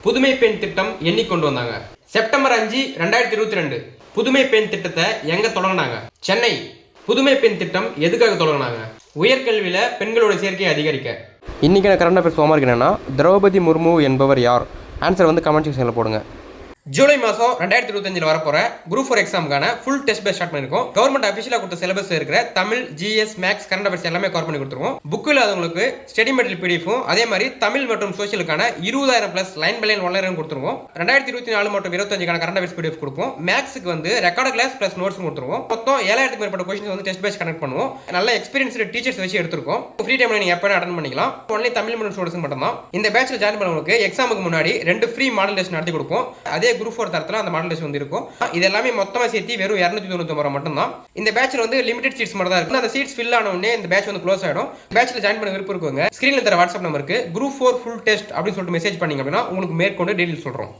புதுமை பெண் திட்டம் கொண்டு வந்தாங்க. செப்டம்பர் 5, 2022 புதுமை பெண் திட்டத்தை எங்க தொடங்கினாங்க? சென்னை. புதுமை பெண் திட்டம் எதுக்காக தொடங்கினாங்க? உயர்கல்வியில பெண்களோட சேர்க்கையை அதிகரிக்க. இன்னைக்கான கரண்ட் அஃபேர்ஸ் ஹோம்வொர்க் என்னன்னா, திரௌபதி முர்மு என்பவர் யார்? ஆன்சர் வந்து கமெண்ட் செக்ஷனில் போடுங்க. ஜூலை மாதம் 2025 வரப்போற குரூப் 4 எக்ஸாமுக்கான ஃபுல் டெஸ்ட் பேட்ச் ஸ்டார்ட் பண்ணிருக்கோம். கவர்மெண்ட் அஃபிஷியலாக கொடுத்த சிலபஸ் இருக்கிற Tamil, GS, maths, current affairs எல்லாமே கவர் பண்ணி கொடுத்துருவோம். புக்கில் இல்லாதவங்களுக்கு ஸ்டடி மெட்டீரியல் பிடிஎஃபும் அதே மாதிரி தமிழ் மற்றும் சோஷியலுக்கான 20,000+ லைன் பை லைன் ஒன்லைன் கொடுத்துருவோம். 2024 மற்றும் 25 கரண்ட் அஃபேர்ஸ் பிடிஎஃப் கொடுப்போம். மேக்ஸுக்கு வந்து ரெக்கார்டு கிளாஸ் ப்ளஸ் நோட்ஸ் கொடுத்துருவோம். மொத்தம் 7,000க்கு மேற்பட்ட கொஸ்டின்ஸ் வந்து டெஸ்ட் பேட்ச் கனெக்ட் பண்ணுவோம். நல்ல எக்ஸ்பீரியன்ஸ்டு டீச்சர்ஸ் வச்சு எடுத்துருக்கோம். ஃப்ரீ டைம்ல நீங்க எப்போ அட்டன் பண்ணிக்கலாம். ஒன்லி தமிழ் மற்றும் ஸ்டூடெண்ட்ஸ் மட்டும் தான். இந்த பேட்ச்ல ஜாயின் பண்ணவங்களுக்கு எக்ஸாமுக்கு முன்னாடி 2 ஃப்ரீ மாடல் டெஸ்ட் நடத்தி கொடுப்போம். அதே குரூப் 4 தரத்தில் அந்த மாடல் டெஸ்ட் வந்து இருக்கும். இது எல்லாமே மொத்தமா சேர்த்து வெறும் 299 ரூபாய் மட்டும் தான். இந்த பேட்ச்ல வந்து லிமிடெட் சீட்ஸ் மட்டும் தான் இருக்கு. அந்த சீட்ஸ் ஃபில் ஆன உடனே இந்த பேட்ச் வந்து க்ளோஸ் ஆயிடும். பேட்ச்ல ஜாயின் பண்ண விருப்பம் இருக்குங்க. ஸ்கிரீன்ல தர வாட்ஸ்அப் நம்பருக்கு குரூப் 4 ஃபுல் டெஸ்ட் அப்படின்னு சொல்லிட்டு மெசேஜ் பண்ணீங்க அப்படின்னா உங்களுக்கு மேற்கொண்டு டீடைல்ஸ் சொல்றோம்.